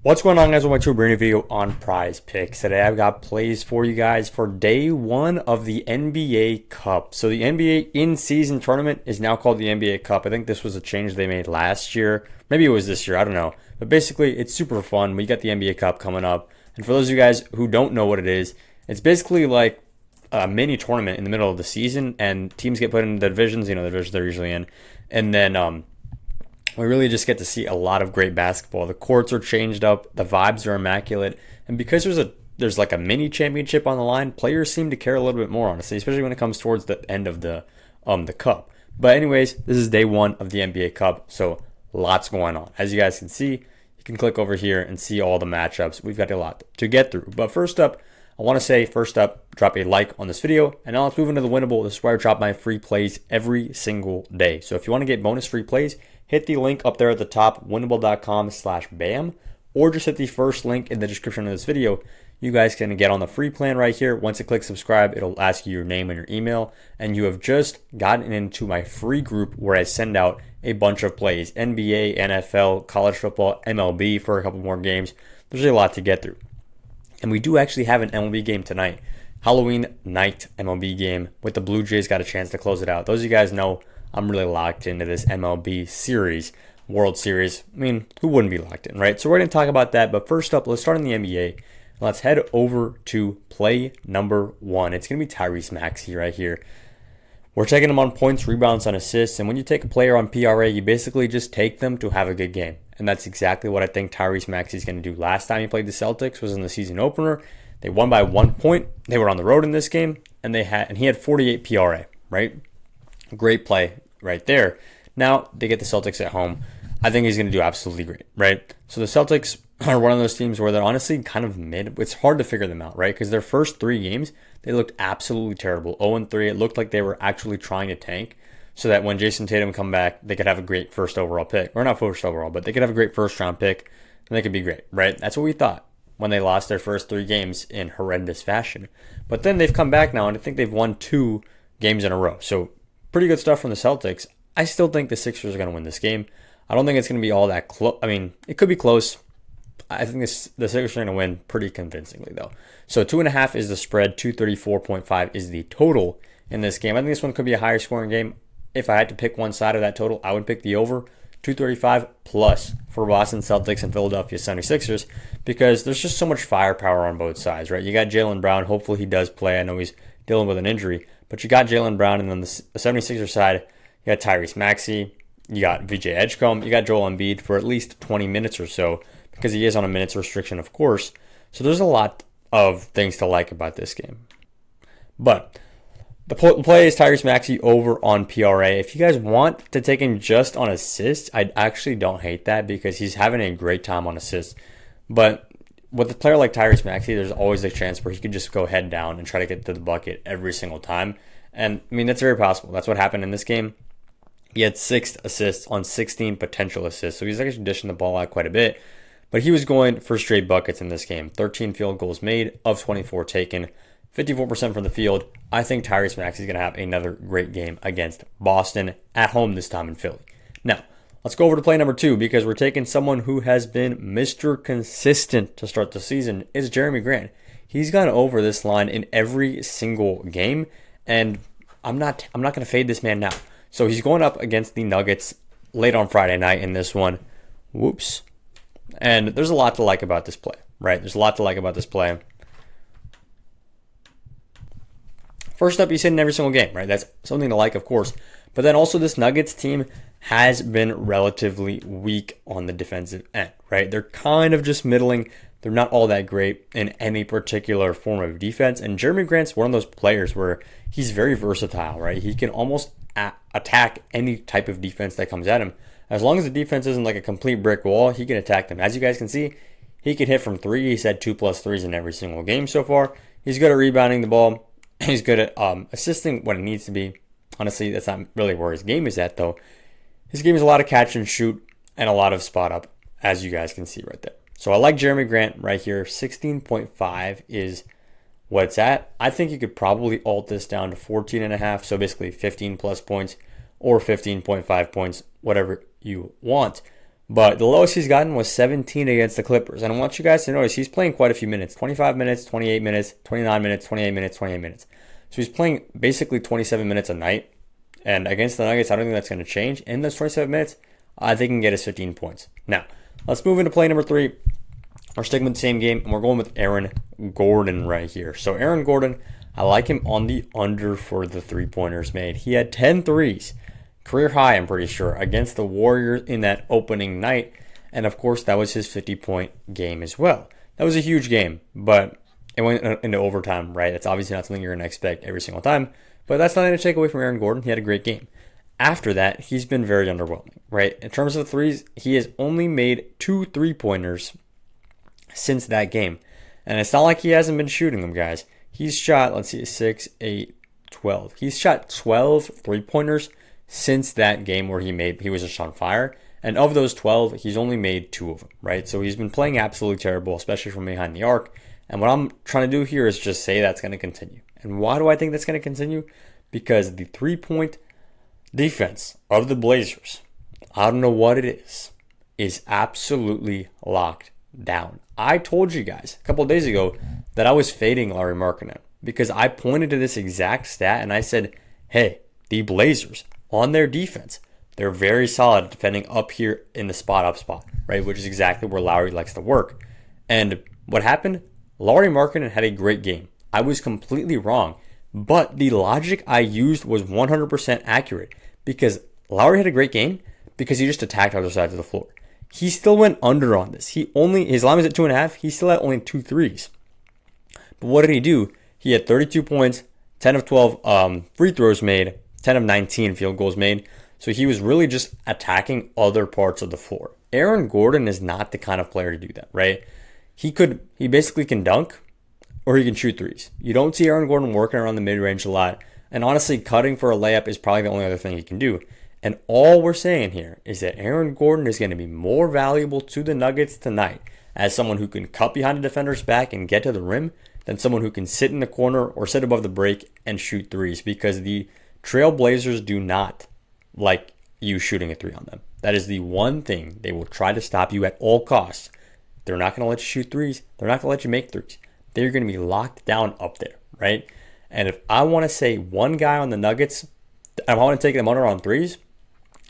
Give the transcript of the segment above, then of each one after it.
What's going on, guys? Welcome to a brand new video on Prize Picks. Today I've got plays for you guys for day one of the NBA Cup. So the NBA in-season tournament is now called the NBA Cup. I think this was a change they made last year. Maybe it was this year, I don't know. But basically, it's super fun. We got the NBA Cup coming up. And for those of you guys who don't know what it is, it's basically like a mini tournament in the middle of the season, and teams get put in the divisions, the divisions they're usually in. And then we really just get to see a lot of great basketball. The courts are changed up, the vibes are immaculate, and because there's like a mini championship on the line, players seem to care a little bit more, honestly, especially when it comes towards the end of the cup. But anyways, this is day one of the NBA Cup, so lots going on. As you guys can see, you can click over here and see all the matchups. We've got a lot to get through. But first up, I want to say, drop a like on this video, and now let's move into the winnable. This is where I drop my free plays every single day. So if you want to get bonus free plays, hit the link up there at the top, winnable.com/bam, or just hit the first link in the description of this video. You guys can get on the free plan right here. Once you click subscribe, it'll ask you your name and your email, and you have just gotten into my free group where I send out a bunch of plays, NBA, NFL, college football, MLB for a couple more games. There's a lot to get through. And we do actually have an MLB game tonight. Halloween night MLB game with the Blue Jays. Got a chance to close it out. Those of you guys know I'm really locked into this MLB series, World Series. I mean, who wouldn't be locked in, right? So we're going to talk about that. But first up, let's start in the NBA. Let's head over to play number one. It's going to be Tyrese Maxey right here. We're taking him on points, rebounds, and assists. And when you take a player on PRA, you basically just take them to have a good game. And that's exactly what I think Tyrese Maxey is going to do. Last time he played the Celtics was in the season opener. They won by 1 point. They were on the road in this game, and he had 48 PRA, right? Great play right there. Now they get the Celtics at home. I think he's going to do absolutely great, right? So the Celtics are one of those teams where they're honestly kind of mid. It's hard to figure them out, right? Because their first 3 games, they looked absolutely terrible. 0-3. It looked like they were actually trying to tank so that when Jason Tatum come back, they could have a great first overall pick. Or not first overall, but they could have a great first round pick, and they could be great, right? That's what we thought when they lost their first 3 games in horrendous fashion. But then they've come back now, and I think they've won 2 games in a row. So pretty good stuff from the Celtics. I still think the Sixers are going to win this game. I don't think it's going to be all that close. I mean, it could be close. I think the Sixers are going to win pretty convincingly, though. So 2.5 is the spread. 234.5 is the total in this game. I think this one could be a higher scoring game. If I had to pick one side of that total, I would pick the over. 235 plus for Boston Celtics and Philadelphia 76ers because there's just so much firepower on both sides, right? You got Jaylen Brown. Hopefully he does play. I know he's dealing with an injury, but you got Jaylen Brown, and then the 76ers side, you got Tyrese Maxey, you got VJ Edgecombe, you got Joel Embiid for at least 20 minutes or so because he is on a minutes restriction, of course. So there's a lot of things to like about this game. But the play is Tyrese Maxey over on PRA. If you guys want to take him just on assists, I actually don't hate that because he's having a great time on assists. But with a player like Tyrese Maxey, there's always a chance where he could just go head down and try to get to the bucket every single time. And I mean, that's very possible. That's what happened in this game. He had 6 assists on 16 potential assists. So he's actually dishing the ball out quite a bit. But he was going for straight buckets in this game. 13 field goals made of 24 taken. 54% from the field. I think Tyrese Maxey is going to have another great game against Boston at home this time in Philly. Now, let's go over to play number 2 because we're taking someone who has been Mr. Consistent to start the season. It's Jeremy Grant. He's gone over this line in every single game, and I'm not going to fade this man now. So he's going up against the Nuggets late on Friday night in this one. Whoops. And there's a lot to like about this play, right? There's a lot to like about this play. First up, he's hitting every single game, right? That's something to like, of course. But then also this Nuggets team has been relatively weak on the defensive end, right? They're kind of just middling. They're not all that great in any particular form of defense. And Jeremy Grant's one of those players where he's very versatile, right? He can almost attack any type of defense that comes at him. As long as the defense isn't like a complete brick wall, he can attack them. As you guys can see, he can hit from 3. He's had 2+ threes in every single game so far. He's good at rebounding the ball. He's good at assisting when it needs to be. Honestly, that's not really where his game is at, though. His game is a lot of catch and shoot and a lot of spot up, as you guys can see right there. So I like Jeremy Grant right here. 16.5 is what it's at. I think you could probably alt this down to 14.5, so basically 15 plus points or 15.5 points, whatever you want. But the lowest he's gotten was 17 against the Clippers. And I want you guys to notice he's playing quite a few minutes. 25 minutes, 28 minutes, 29 minutes, 28 minutes, 28 minutes. So he's playing basically 27 minutes a night. And against the Nuggets, I don't think that's going to change. In those 27 minutes, I think he can get his 15 points. Now, let's move into play number 3. We're sticking with the same game, and we're going with Aaron Gordon right here. So Aaron Gordon, I like him on the under for the three-pointers made. He had 10 threes. Career high, I'm pretty sure, against the Warriors in that opening night. And of course, that was his 50-point game as well. That was a huge game, but it went into overtime, right? That's obviously not something you're going to expect every single time. But that's nothing to take away from Aaron Gordon. He had a great game. After that, he's been very underwhelming, right? In terms of the threes, he has only made 2 3-pointers since that game. And it's not like he hasn't been shooting them, guys. He's shot, let's see, 6, 8, 12. He's shot 12 3-pointers since that game where he was just on fire. And of those 12, he's only made 2 of them, right? So he's been playing absolutely terrible, especially from behind the arc. And what I'm trying to do here is just say that's going to continue. And why do I think that's going to continue? Because the 3-point defense of the Blazers, I don't know what it is absolutely locked down. I told you guys a couple of days ago that I was fading Lauri Markkanen because I pointed to this exact stat and I said, hey, the Blazers on their defense, they're very solid defending up here in the spot, right? Which is exactly where Lauri likes to work. And what happened? Lauri Markkanen had a great game. I was completely wrong, but the logic I used was 100% accurate because Lauri had a great game because he just attacked other sides of the floor. He still went under on this. His line was at 2.5. He still had only 2 threes. But what did he do? He had 32 points, 10 of 12 free throws made, 10 of 19 field goals made. So he was really just attacking other parts of the floor. Aaron Gordon is not the kind of player to do that, right? He basically can dunk or he can shoot threes. You don't see Aaron Gordon working around the mid-range a lot. And honestly, cutting for a layup is probably the only other thing he can do. And all we're saying here is that Aaron Gordon is going to be more valuable to the Nuggets tonight as someone who can cut behind a defender's back and get to the rim than someone who can sit in the corner or sit above the break and shoot threes because the Trail Blazers do not like you shooting a 3 on them. That is the one thing they will try to stop you at all costs. They're not going to let you shoot threes. They're not going to let you make threes. They're going to be locked down up there, right? And if I want to say one guy on the Nuggets, I want to take them under on threes,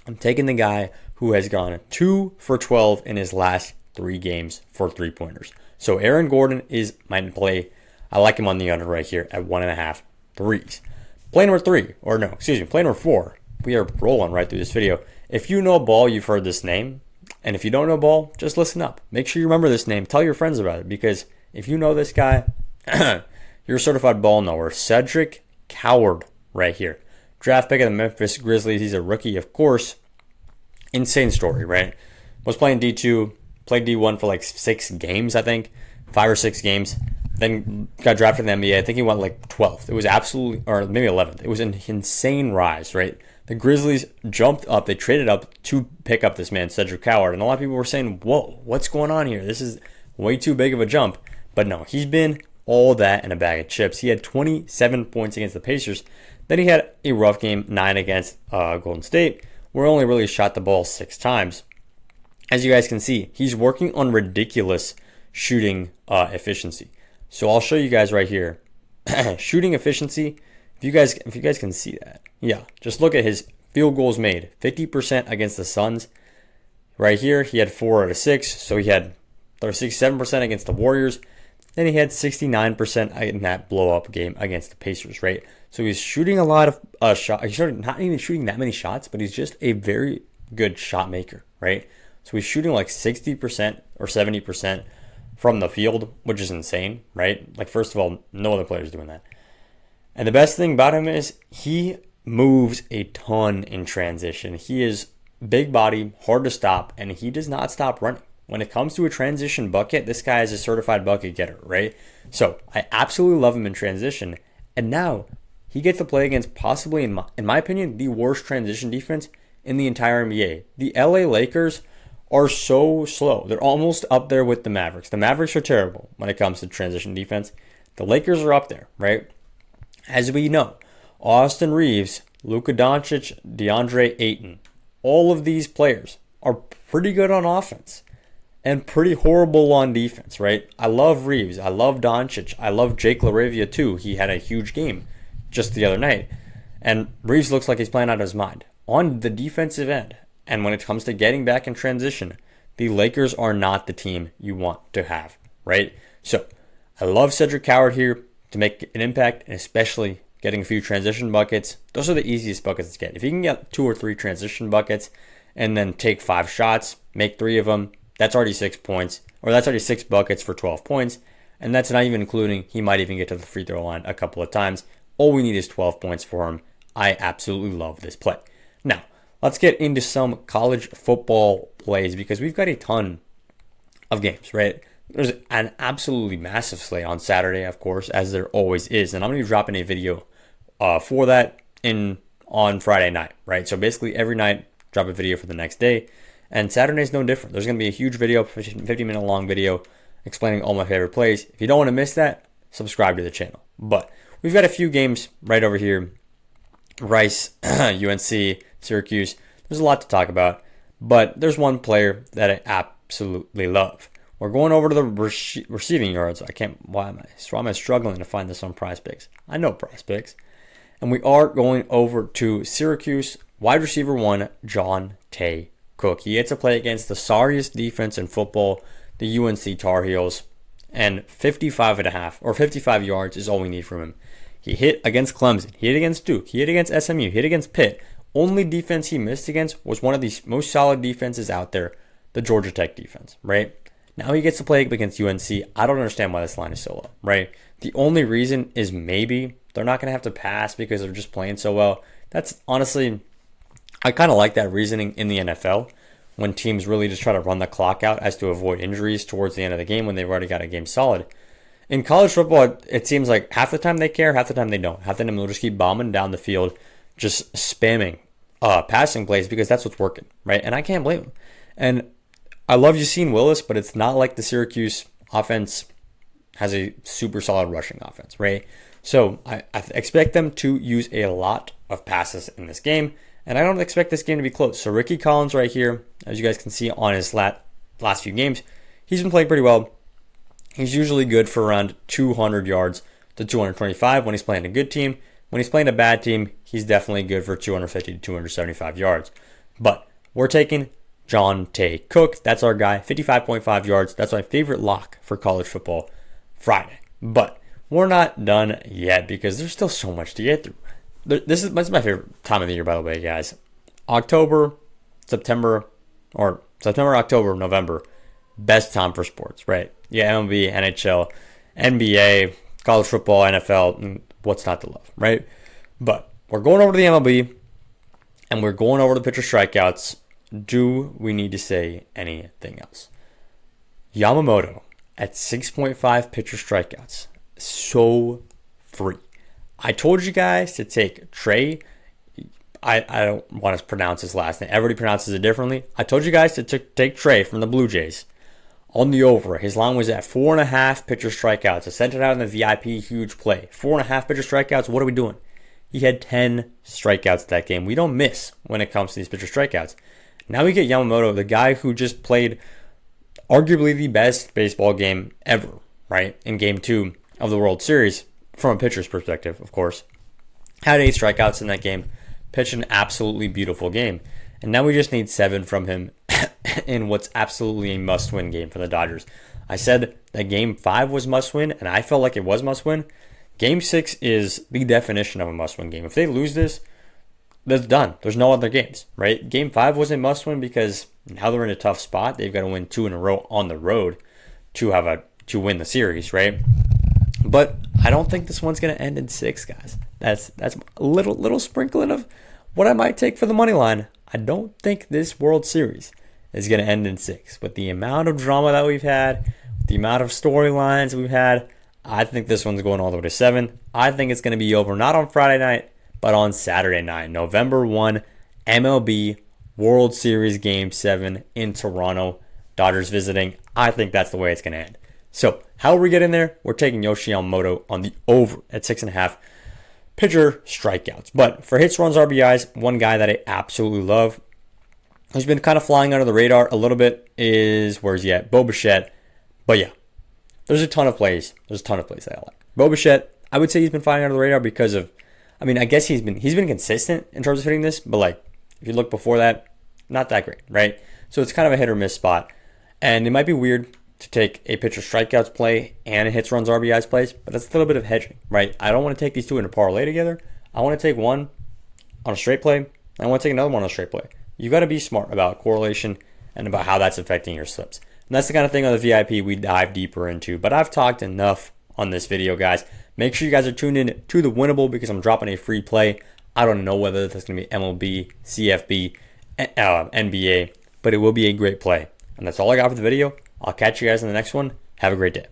I'm taking the guy who has gone 2 for 12 in his last 3 games for 3-pointers. So Aaron Gordon is my play. I like him on the under right here at 1.5 threes. Play number 4. We are rolling right through this video. If you know ball, you've heard this name. And if you don't know ball, just listen up. Make sure you remember this name. Tell your friends about it. Because if you know this guy, you're a certified ball knower. Cedric Coward right here. Draft pick of the Memphis Grizzlies. He's a rookie, of course. Insane story, right? Was playing D2, played D1 for like 6 games, I think. 5 or 6 games. Then got drafted in the NBA. I think he went like 12th. It was absolutely, or maybe 11th. It was an insane rise, right? The Grizzlies jumped up. They traded up to pick up this man, Cedric Coward. And a lot of people were saying, whoa, what's going on here? This is way too big of a jump. But no, he's been all that in a bag of chips. He had 27 points against the Pacers. Then he had a rough game, 9 against Golden State, where he only really shot the ball 6 times. As you guys can see, he's working on ridiculous shooting efficiency. So I'll show you guys right here. Shooting efficiency, if you guys can see that. Yeah, just look at his field goals made. 50% against the Suns. Right here, he had 4 out of 6. So he had 67% against the Warriors. Then he had 69% in that blow-up game against the Pacers, right? So he's shooting a lot of shots. He's not even shooting that many shots, but he's just a very good shot maker, right? So he's shooting like 60% or 70% from the field, which is insane, right? Like, first of all, no other player is doing that. And the best thing about him is he moves a ton in transition. He is big body, hard to stop, and he does not stop running. When it comes to a transition bucket, this guy is a certified bucket getter, right? So I absolutely love him in transition. And now he gets to play against possibly, in my opinion, the worst transition defense in the entire NBA. The LA Lakers are so slow. They're almost up there with the Mavericks. The Mavericks are terrible when it comes to transition defense. The Lakers are up there, right? As we know, Austin Reeves, Luka Doncic, DeAndre Ayton, all of these players are pretty good on offense and pretty horrible on defense, right? I love Reeves. I love Doncic. I love Jake LaRavia too. He had a huge game just the other night. And Reeves looks like he's playing out of his mind on the defensive end. And when it comes to getting back in transition, the Lakers are not the team you want to have, right? So I love Cedric Coward here to make an impact, and especially getting a few transition buckets. Those are the easiest buckets to get. If you can get 2 or 3 transition buckets and then take 5 shots, make 3 of them, that's already 6 points, or that's already 6 buckets for 12 points. And that's not even including he might even get to the free throw line a couple of times. All we need is 12 points for him. I absolutely love this play. Now, let's get into some college football plays because we've got a ton of games, right? There's an absolutely massive slate on Saturday, of course, as there always is. And I'm going to be dropping a video for that on Friday night, right? So basically every night, drop a video for the next day. And Saturday's no different. There's going to be a huge video, 50-minute long video, explaining all my favorite plays. If you don't want to miss that, subscribe to the channel. But we've got a few games right over here. Rice, UNC, Syracuse. There's a lot to talk about. But there's one player that I absolutely love. We're going over to the receiving yards. Why am I struggling to find this on PrizePicks? I know PrizePicks. And we are going over to Syracuse, wide receiver 1, John Tay Cook. He gets to play against the sorriest defense in football, the UNC Tar Heels, and 55 yards is all we need from him. He hit against Clemson, he hit against Duke, he hit against SMU, he hit against Pitt. Only defense he missed against was one of the most solid defenses out there, the Georgia Tech defense, right? Now he gets to play against UNC. I don't understand why this line is so low, right? The only reason is maybe they're not going to have to pass because they're just playing so well. That's honestly, I kind of like that reasoning in the NFL when teams really just try to run the clock out as to avoid injuries towards the end of the game when they've already got a game solid. In college football, it seems like half the time they care, half the time they don't. Half the time they'll just keep bombing down the field, just spamming passing plays because that's what's working, right? And I can't blame them. And I love Yassine Willis, but it's not like the Syracuse offense has a super solid rushing offense, right? So I expect them to use a lot of passes in this game, and I don't expect this game to be close. So Ricky Collins right here, as you guys can see on his last few games, he's been playing pretty well. He's usually good for around 200 yards to 225 when he's playing a good team. When he's playing a bad team, he's definitely good for 250 to 275 yards. But we're taking John Tay Cook. That's our guy, 55.5 yards. That's my favorite lock for college football Friday. But we're not done yet because there's still so much to get through. This is my favorite time of the year, by the way, guys. September, October, November, best time for sports, right? Yeah, MLB, NHL, NBA, college football, NFL, what's not to love, right? But we're going over to the MLB, and we're going over to pitcher strikeouts. Do we need to say anything else? Yamamoto at 6.5 pitcher strikeouts. So free. I told you guys to take Trey. I don't want to pronounce his last name. Everybody pronounces it differently. I told you guys to take Trey from the Blue Jays on the over. His line was at 4.5 pitcher strikeouts. I sent it out in the VIP, huge play. 4.5 pitcher strikeouts. What are we doing? He had 10 strikeouts that game. We don't miss when it comes to these pitcher strikeouts. Now we get Yamamoto, the guy who just played arguably the best baseball game ever, right? In game 2 of the World Series, from a pitcher's perspective, of course. Had 8 strikeouts in that game. Pitched an absolutely beautiful game. And now we just need 7 from him in what's absolutely a must-win game for the Dodgers. I said that game 5 was must-win, and I felt like it was must-win. Game 6 is the definition of a must-win game. If they lose this, that's done. There's no other games, right? Game 5 wasn't must-win because now they're in a tough spot. They've got to win 2 in a row on the road to win the series, right? But I don't think this one's going to end in 6, guys. That's a little sprinkling of what I might take for the money line. I don't think this World Series is going to end in 6. With the amount of drama that we've had, the amount of storylines we've had, I think this one's going all the way to 7. I think it's going to be over not on Friday night, but on Saturday night, November 1, MLB World Series Game 7 in Toronto. Dodgers visiting. I think that's the way it's going to end. So, how are we getting there? We're taking Yoshi Yamamoto on the over at 6.5 pitcher strikeouts. But for hits, runs, RBIs, one guy that I absolutely love, who's been kind of flying under the radar a little bit is, where's he at? Bo Bichette. But yeah, there's a ton of plays. There's a ton of plays that I like. Bo Bichette, I would say he's been flying under the radar because of, I mean, I guess he's been consistent in terms of hitting this, but like if you look before that, not that great, right? So it's kind of a hit or miss spot. And it might be weird to take a pitcher strikeouts play and a hits, runs, RBIs plays, but that's a little bit of hedging, right? I don't want to take these two in a parlay together. I want to take one on a straight play. I want to take another one on a straight play. You got to be smart about correlation and about how that's affecting your slips. And that's the kind of thing on the VIP we dive deeper into. But I've talked enough on this video, guys. Make sure you guys are tuned in to the Winnable because I'm dropping a free play. I don't know whether that's going to be MLB, CFB, NBA, but it will be a great play. And that's all I got for the video. I'll catch you guys in the next one. Have a great day.